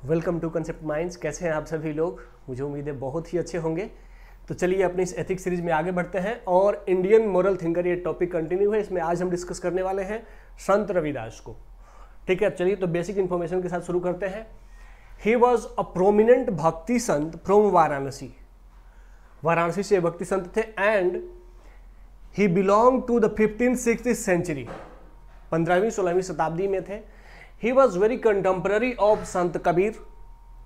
Welcome to concept minds. कैसे हैं आप सभी लोग? मुझे उम्मीद है बहुत ही अच्छे होंगे। तो चलिए अपनी इस एथिक्स सीरीज में आगे बढ़ते हैं और इंडियन मोरल थिंकर ये टॉपिक कंटिन्यू है। इसमें आज हम डिस्कस करने वाले हैं संत रविदास को। ठीक है, चलिए तो बेसिक इन्फॉर्मेशन के साथ शुरू करते हैं। ही वॉज अ प्रोमिनेंट भक्ति संत फ्रॉम वाराणसी। वाराणसी से भक्ति संत थे and he belong to the 15th-16th century. 15वीं-16वीं शताब्दी में थे। He was very contemporary of Sant Kabir.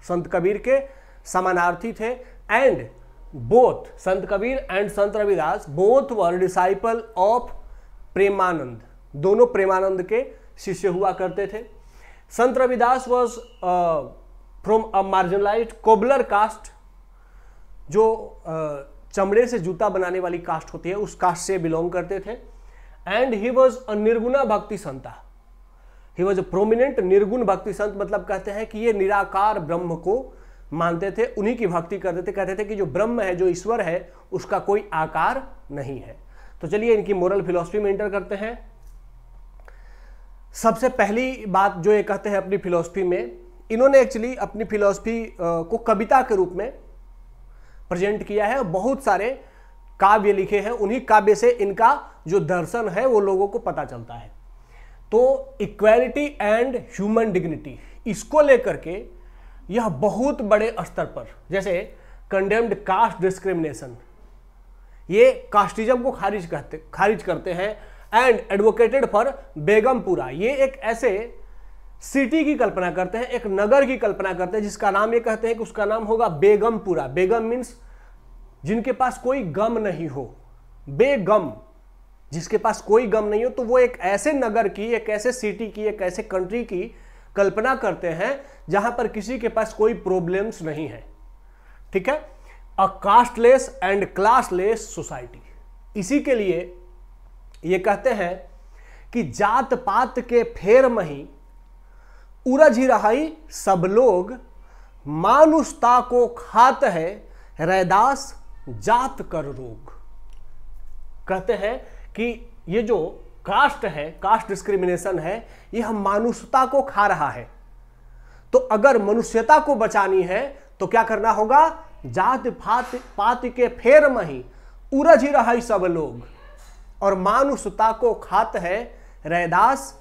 संत कबीर के समानार्थी थे and both Sant Kabir and Sant Ravidas both were disciple of Premanand. दोनों प्रेमानंद के शिष्य हुआ करते थे। Sant Ravidas was from a marginalised cobbler caste, जो चमड़े से जूता बनाने वाली कास्ट होती है उस कास्ट से बिलोंग करते थे। And he was a Nirguna भक्ति संता। ही वॉज अ प्रोमिनेंट निर्गुण भक्ति संत, मतलब कहते हैं कि ये निराकार ब्रह्म को मानते थे, उन्हीं की भक्ति करते थे। कहते थे कि जो ब्रह्म है, जो ईश्वर है, उसका कोई आकार नहीं है। तो चलिए इनकी मोरल फिलॉसफी में एंटर करते हैं। सबसे पहली बात जो ये कहते हैं अपनी फिलॉसफी में, इन्होंने एक्चुअली अपनी फिलॉसफी को कविता के रूप में प्रेजेंट किया है। बहुत सारे काव्य लिखे हैं, उन्हीं काव्य से इनका जो दर्शन है वो लोगों को पता चलता है। तो इक्वालिटी एंड ह्यूमन डिग्निटी, इसको लेकर के यह बहुत बड़े स्तर पर, जैसे कंडेम्ड कास्ट डिस्क्रिमिनेशन, ये कास्टिज्म को खारिज करते हैं। एंड एडवोकेटेड फॉर बेगमपुरा, ये एक ऐसे सिटी की कल्पना करते हैं, एक नगर की कल्पना करते हैं जिसका नाम ये कहते हैं कि उसका नाम होगा बेगमपुरा। बेगम मीन्स जिनके पास कोई गम नहीं हो, बेगम जिसके पास कोई गम नहीं हो। तो वो एक ऐसे नगर की, एक ऐसे सिटी की, एक ऐसे कंट्री की कल्पना करते हैं जहां पर किसी के पास कोई प्रॉब्लम्स नहीं है। ठीक है, अ कास्टलेस एंड क्लासलेस सोसाइटी। इसी के लिए ये कहते हैं कि जात पात के फेर मही उरझ रहाई सब लोग, मानुषता को खात है रैदास जात कर रोग। कहते हैं कि ये जो कास्ट है, कास्ट डिस्क्रिमिनेशन है, यह मानुषता को खा रहा है। तो अगर मनुष्यता को बचानी है तो क्या करना होगा? जात पात के फेर मही उरझ रहाई सब लोग, और मानुषता को खात है रैदास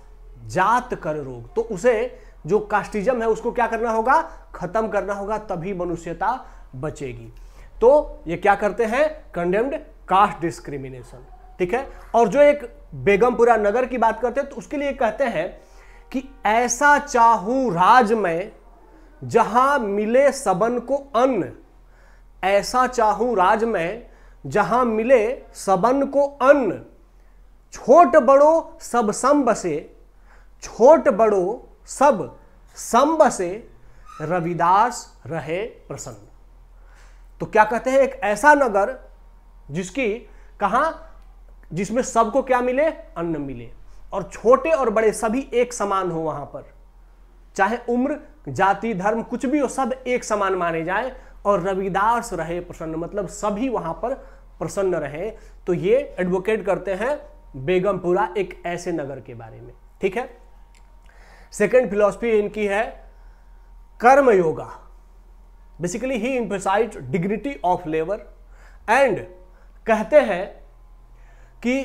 जात कर रोग। तो उसे जो कास्टिज्म है उसको क्या करना होगा? खत्म करना होगा, तभी मनुष्यता बचेगी। तो ये क्या करते हैं? Condemned caste discrimination. ठीक है, और जो एक बेगमपुरा नगर की बात करते हैं तो उसके लिए कहते हैं कि ऐसा चाहूं राज में जहां मिले सबन को अन्न। ऐसा चाहूं राज में जहां मिले सबन को अन्न, छोट बड़ो सब सम बसे, छोट बड़ो सब सम बसे, रविदास रहे प्रसन्न। तो क्या कहते हैं? एक ऐसा नगर जिसकी कहां, जिसमें सबको क्या मिले? अन्न मिले, और छोटे और बड़े सभी एक समान हो वहां पर, चाहे उम्र, जाति, धर्म कुछ भी हो, सब एक समान माने जाए, और रविदास रहे प्रसन्न, मतलब सभी वहां पर प्रसन्न रहे। तो ये एडवोकेट करते हैं बेगमपुरा एक ऐसे नगर के बारे में। ठीक है, सेकेंड फिलॉसफी इनकी है karma yoga. Basically he emphasise dignity of labour and कहते हैं कि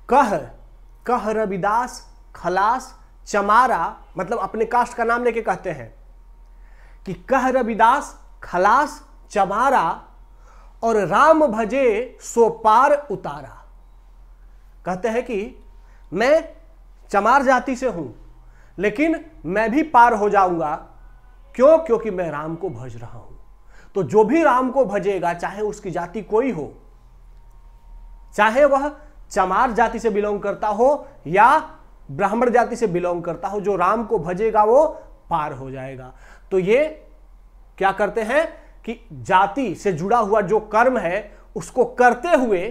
कह रविदास खलास चमारा, मतलब अपने कास्ट का नाम लेके कहते हैं कि कह रविदास खलास चमारा, और राम भजे सो पार उतारा। कहते हैं कि मैं चमार जाति से हूं, लेकिन मैं भी पार हो जाऊंगा। क्यों? क्योंकि मैं राम को भज रहा हूं। तो जो भी राम को भजेगा, चाहे उसकी जाति कोई हो, चाहे वह चमार जाति से बिलोंग करता हो या ब्राह्मण जाति से बिलोंग करता हो, जो राम को भजेगा वो पार हो जाएगा। तो ये क्या करते हैं कि जाति से जुड़ा हुआ जो कर्म है उसको करते हुए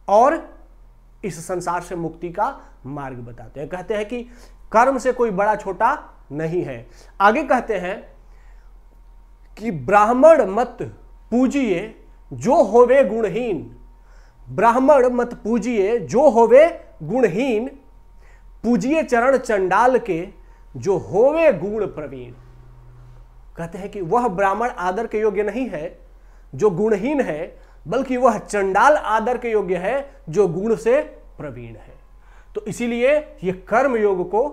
और इस संसार से मुक्ति का मार्ग बताते हैं। कहते हैं कि कर्म से कोई बड़ा छोटा नहीं है। आगे कहते हैं कि ब्राह्मण मत पूजिए जो होवे गुणहीन, ब्राह्मण मत पूजिए जो होवे गुणहीन, पूजिए चरण चंडाल के जो होवे गुण प्रवीण। कहते हैं कि वह ब्राह्मण आदर के योग्य नहीं है जो गुणहीन है, बल्कि वह चंडाल आदर के योग्य है जो गुण से प्रवीण है। तो इसीलिए ये कर्म योग को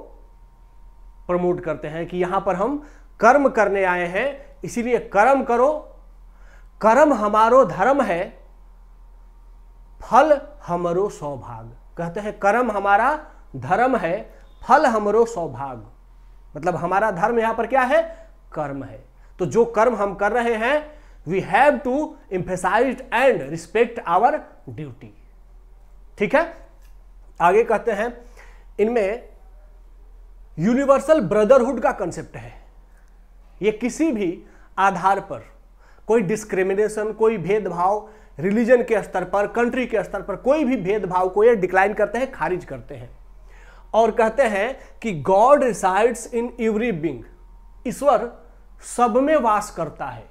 प्रमोट करते हैं कि यहां पर हम कर्म करने आए हैं, इसीलिए कर्म करो, कर्म हमारो धर्म है, फल हमरो सौभाग्य। कहते हैं कर्म हमारा धर्म है, फल हमरो सौभाग्य। मतलब हमारा धर्म यहां पर क्या है? कर्म है। तो जो कर्म हम कर रहे हैं, we have to emphasise and respect our duty. ठीक है, आगे कहते हैं इनमें यूनिवर्सल ब्रदरहुड का कंसेप्ट है। ये किसी भी आधार पर कोई डिस्क्रिमिनेशन, कोई भेदभाव, रिलीजन के स्तर पर, कंट्री के स्तर पर कोई भी भेदभाव को ये डिक्लाइन करते हैं, खारिज करते हैं और कहते हैं कि God resides in every being. ईश्वर सब में वास करता है।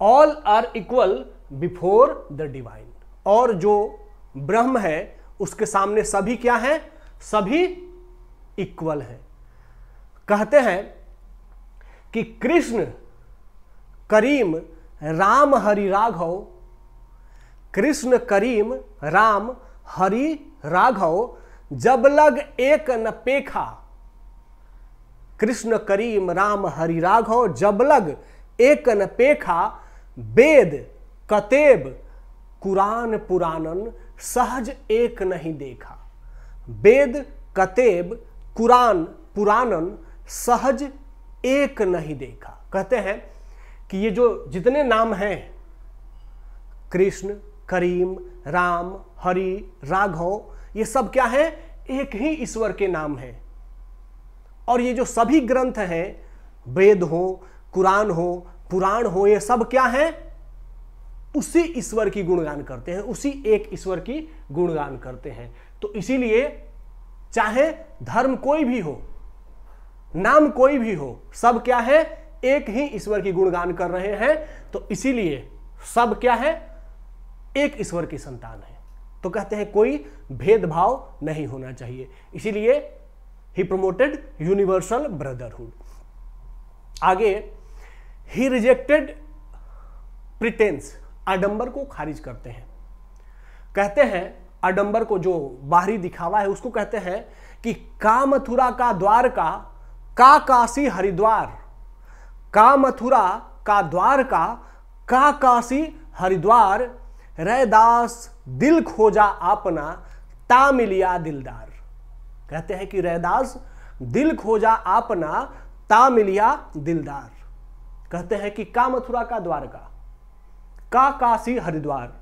All are equal before the divine. और जो ब्रह्म है उसके सामने सभी क्या है? सभी इक्वल है। कहते हैं कि कृष्ण करीम राम हरि राघव, कृष्ण करीम राम हरि राघव, जब लग एक न पेखा। कृष्ण करीम राम हरि राघव, जब लग एक न पेखा। वेद कतेब कुरान पुराणन, सहज एक नहीं देखा। वेद कतेब कुरान पुराणन, सहज एक नहीं देखा। कहते हैं कि ये जो जितने नाम हैं, कृष्ण, करीम, राम, हरि, राघव, ये सब क्या है? एक ही ईश्वर के नाम हैं। और ये जो सभी ग्रंथ हैं, वेद हो, कुरान हो, पुराण हो, ये सब क्या है? उसी ईश्वर की गुणगान करते हैं, उसी एक ईश्वर की गुणगान करते हैं। तो इसीलिए चाहे धर्म कोई भी हो, नाम कोई भी हो, सब क्या है? एक ही ईश्वर की गुणगान कर रहे हैं। तो इसीलिए सब क्या है? एक ईश्वर की संतान है। तो कहते हैं कोई भेदभाव नहीं होना चाहिए, इसीलिए ही प्रमोटेड यूनिवर्सल ब्रदरहुड। आगे, ही रिजेक्टेड प्रिटेंस, आडंबर को खारिज करते हैं। कहते हैं आडंबर को, जो बाहरी दिखावा है, उसको कहते हैं कि का मथुरा का द्वारका, का काशी हरिद्वार। का मथुरा का द्वारका, का काशी हरिद्वार। रैदास दिल खोजा आपना, ता मिलिया दिलदार। कहते हैं कि रैदास दिल खोजा आपना, ता मिलिया दिलदार। कहते हैं कि का मथुरा का द्वारका, का काशी हरिद्वार।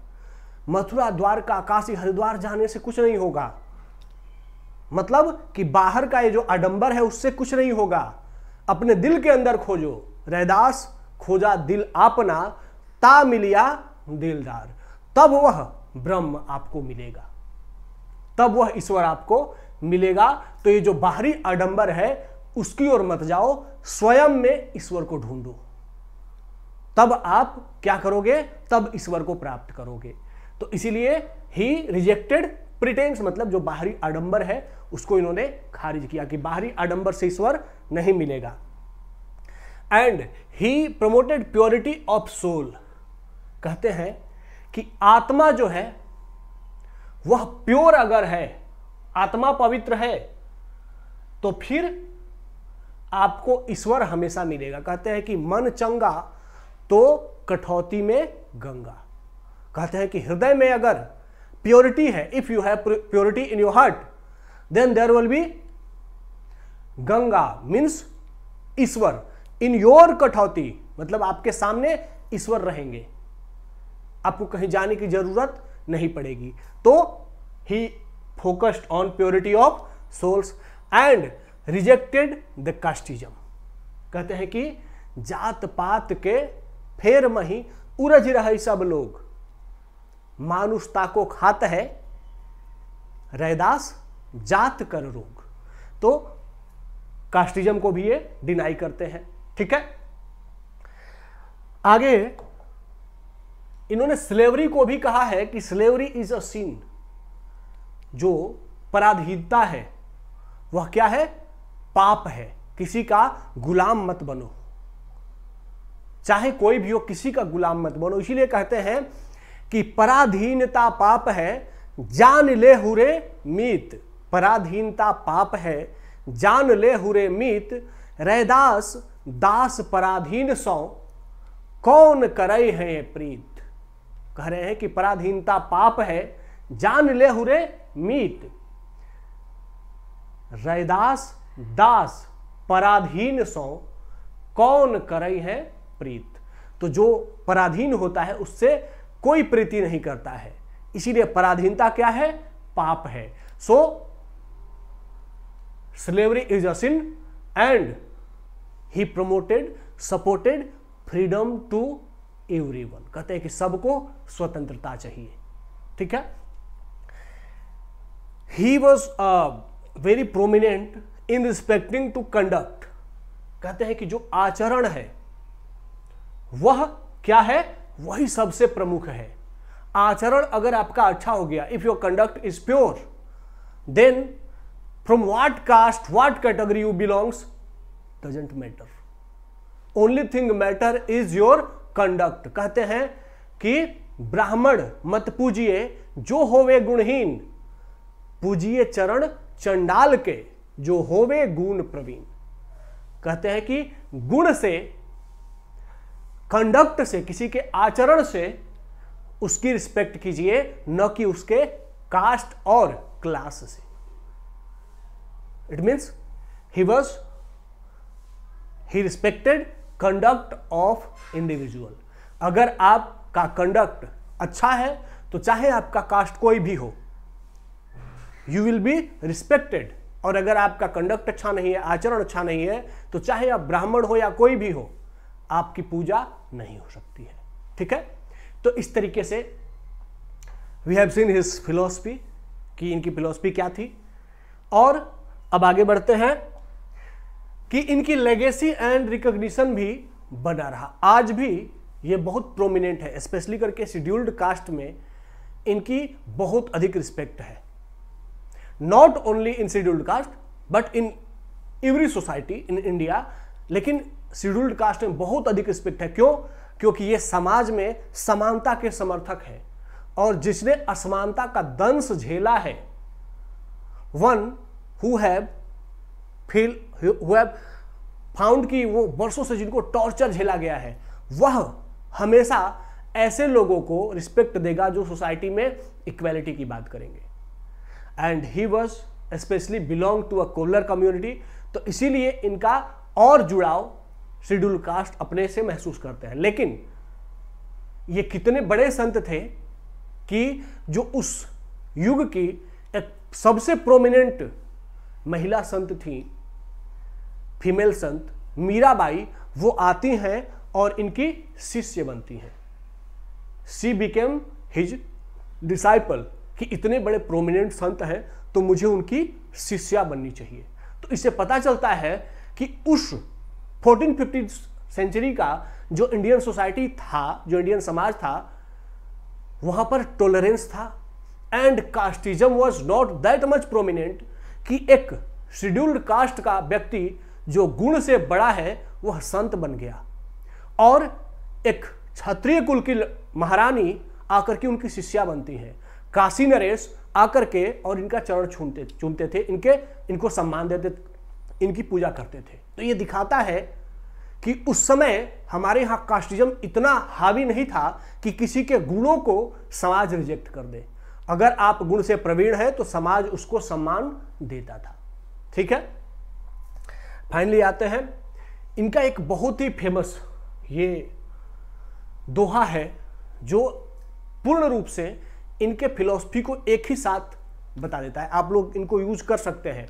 मथुरा, द्वारका, काशी, हरिद्वार जाने से कुछ नहीं होगा। मतलब कि बाहर का ये जो आडंबर है उससे कुछ नहीं होगा। अपने दिल के अंदर खोजो। रैदास खोजा दिल आपना, ता मिलिया दिलदार। तब वह ब्रह्म आपको मिलेगा, तब वह ईश्वर आपको मिलेगा। तो ये जो बाहरी आडंबर है उसकी ओर मत जाओ, स्वयं में ईश्वर को ढूंढो, तब आप क्या करोगे? तब ईश्वर को प्राप्त करोगे। तो इसीलिए ही रिजेक्टेड प्रिटेंस, मतलब जो बाहरी आडंबर है उसको इन्होंने खारिज किया कि बाहरी आडंबर से ईश्वर नहीं मिलेगा। And he promoted purity of soul. कहते हैं कि आत्मा जो है वह प्योर अगर है, आत्मा पवित्र है, तो फिर आपको ईश्वर हमेशा मिलेगा। कहते हैं कि मन चंगा तो कठौती में गंगा। कहते हैं कि हृदय में अगर प्योरिटी है, if you have purity in your heart, then there will be Ganga, means ईश्वर। इन योर कठौती, मतलब आपके सामने ईश्वर रहेंगे, आपको कहीं जाने की जरूरत नहीं पड़ेगी। तो he focused on purity of souls and rejected the casteism. कहते हैं कि जात पात के फेर मही उरझ रहे सब लोग, मानुषता को खात है रैदास जात कर रोग। तो कास्टिज्म को भी ये डिनाई करते हैं। ठीक है, आगे इन्होंने स्लेवरी को भी कहा है कि स्लेवरी इज अ सिन। जो पराधीनता है वह क्या है? पाप है, किसी का गुलाम मत बनो, चाहे कोई भी हो किसी का गुलाम मत बनो। इसीलिए कहते हैं कि पराधीनता पाप है जान ले हुरे मीत, पराधीनता पाप है जान ले हुरे मीत, रैदास दास पराधीन सौ कौन करे है ये प्रीत। कह रहे हैं कि पराधीनता पाप है जान ले हुरे मीत, रैदास दास पराधीन सौ कौन करे है प्रीत। तो जो पराधीन होता है उससे कोई प्रीति नहीं करता है, इसीलिए पराधीनता क्या है, पाप है। So slavery is a sin and he promoted supported freedom to everyone. कहते हैं कि सबको स्वतंत्रता चाहिए, ठीक है। He was very prominent in respecting to conduct. कहते हैं कि जो आचरण है वह क्या है, वही सबसे प्रमुख है। आचरण अगर आपका अच्छा हो गया, if your conduct is pure, then from what caste what category you belongs doesn't matter, only thing matter is your conduct. कहते हैं कि ब्राह्मण मत पूजिए जो होवे गुणहीन, पूजिए चरण चंडाल के जो होवे गुण प्रवीण। कहते हैं कि गुण से, कंडक्ट से, किसी के आचरण से उसकी रिस्पेक्ट कीजिए, न कि उसके कास्ट और क्लास से। It means he respected conduct of individual. अगर आपका कंडक्ट अच्छा है तो चाहे आपका कास्ट कोई भी हो, यू विल बी रिस्पेक्टेड। और अगर आपका कंडक्ट अच्छा नहीं है, आचरण अच्छा नहीं है, तो चाहे आप ब्राह्मण हो या कोई भी हो, आपकी पूजा नहीं हो सकती है, ठीक है। तो इस तरीके से we have seen his philosophy, कि इनकी फिलॉसफी क्या थी। और अब आगे बढ़ते हैं कि इनकी लेगेसी एंड रिकॉग्निशन भी बना रहा। आज भी ये बहुत प्रोमिनेंट है, स्पेशली करके शेड्यूल्ड कास्ट में इनकी बहुत अधिक रिस्पेक्ट है। Not only in scheduled caste but in every society in India, लेकिन शेड्यूल्ड कास्ट में बहुत अधिक रिस्पेक्ट है। क्यों? क्योंकि ये समाज में समानता के समर्थक है, और जिसने असमानता का दंश झेला है, वन हु हैव फाउंड कि वो वर्षों से जिनको टॉर्चर झेला गया है, वह हमेशा ऐसे लोगों को रिस्पेक्ट देगा जो सोसाइटी में इक्वालिटी की बात करेंगे। And he was specially belong to a cobbler community, तो इसीलिए इनका और जुड़ाव शेड्यूल कास्ट अपने से महसूस करते हैं। लेकिन ये कितने बड़े संत थे कि जो उस युग की एक सबसे प्रोमिनेंट महिला संत थी, फीमेल संत मीराबाई, वो आती हैं और इनकी शिष्य बनती हैं। शी बिकेम हिज डिसाइपल, कि इतने बड़े प्रोमिनेंट संत हैं तो मुझे उनकी शिष्या बननी चाहिए। तो इससे पता चलता है कि उस 1450 सेंचुरी का जो इंडियन सोसाइटी था, जो इंडियन समाज था, वहां पर टॉलरेंस था and casteism was not that much prominent कि एक शेड्यूल्ड कास्ट का व्यक्ति जो गुण से बड़ा है वह संत बन गया, और एक क्षत्रिय कुल की महारानी आकर के उनकी शिष्या बनती है। काशी नरेश आकर के और इनका चरण चूमते थे, इनको सम्मान देते, इनकी पूजा करते थे। तो ये दिखाता है कि उस समय हमारे यहाँ कास्टिज्म इतना हावी नहीं था कि किसी के गुणों को समाज रिजेक्ट कर दे। अगर आप गुण से प्रवीण है तो समाज उसको सम्मान देता था, ठीक है। फाइनली आते हैं, इनका एक बहुत ही फेमस ये दोहा है जो पूर्ण रूप से इनके फिलॉसफी को एक ही साथ बता देता है। आप लोग इनको यूज कर सकते हैं।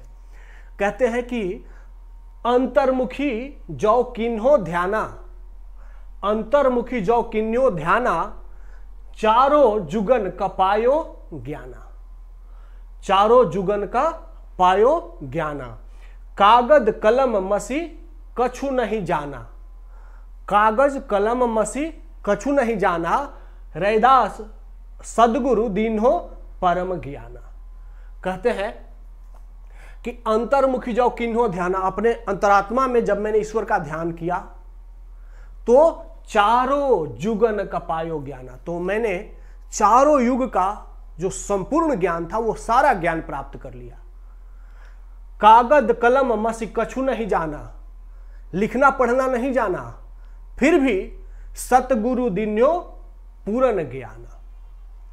कहते हैं कि अंतर्मुखी जौ किन्हो ध्याना, अंतर्मुखी जौ किन्हो ध्याना, चारों जुगन का पायो ज्ञाना, चारों जुगन का पायो ज्ञाना, कागज कलम मसी कछु नहीं जाना, कागज कलम मसी कछु नहीं जाना, रैदास सदगुरु दीन्हो परम ज्ञाना। कहते हैं कि अंतर्मुखी जाओ किन्हो ध्यान, अपने अंतरात्मा में जब मैंने ईश्वर का ध्यान किया तो चारों जुगन कपायो ज्ञाना, तो मैंने चारों युग का जो संपूर्ण ज्ञान था वो सारा ज्ञान प्राप्त कर लिया। कागज कलम मसी कछु नहीं जाना, लिखना पढ़ना नहीं जाना, फिर भी सतगुरु दिन्यो पूर्ण ज्ञान।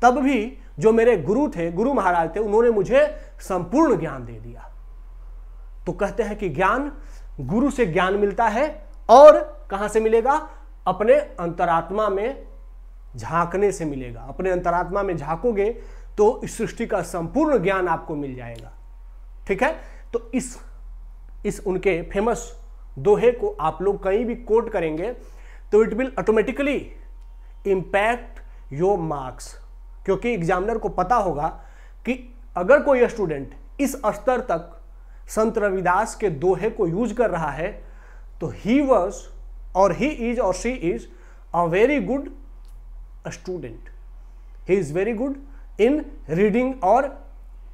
तब भी जो मेरे गुरु थे, गुरु महाराज थे, उन्होंने मुझे संपूर्ण ज्ञान दे दिया। तो कहते हैं कि ज्ञान, गुरु से ज्ञान मिलता है और कहां से मिलेगा? अपने अंतरात्मा में झांकने से मिलेगा। अपने अंतरात्मा में झांकोगे तो इस सृष्टि का संपूर्ण ज्ञान आपको मिल जाएगा। ठीक है, तो इस उनके फेमस दोहे को आप लोग कहीं भी कोट करेंगे तो it will automatically impact your marks, क्योंकि एग्जामिनर को पता होगा कि अगर कोई स्टूडेंट इस स्तर तक संत रविदास के दोहे को यूज कर रहा है तो ही वॉज और ही इज और she is a very good student, he is very good in reading और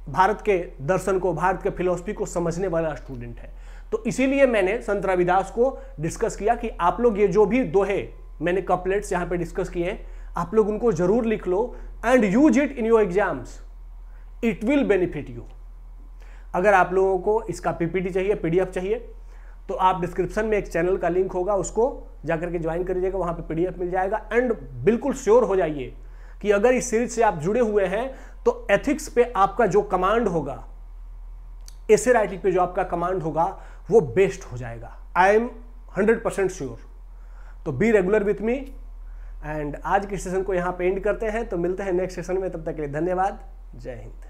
भारत के दर्शन को, भारत के फिलोसफी को समझने वाला स्टूडेंट है। तो इसीलिए मैंने संत रविदास को डिस्कस किया कि आप लोग ये जो भी दोहे मैंने कपलेट्स यहाँ पे डिस्कस किए, आप लोग उनको जरूर लिख लो and use it in your exams, it will benefit you. अगर आप लोगों को इसका पीपीटी चाहिए, पीडीएफ चाहिए, तो आप डिस्क्रिप्शन में एक चैनल का लिंक होगा, उसको जाकर के ज्वाइन कर लीजिएगा, वहां पे पीडीएफ मिल जाएगा। एंड बिल्कुल श्योर हो जाइए कि अगर इस सीरीज से आप जुड़े हुए हैं तो एथिक्स पे आपका जो कमांड होगा, एसे राइटिंग पे जो आपका कमांड होगा वो बेस्ट हो जाएगा। I am 100% sure. तो be regular with me and आज के सेशन को यहाँ पे एंड करते हैं। तो मिलते हैं नेक्स्ट सेशन में, तब तक के लिए धन्यवाद। जय हिंद।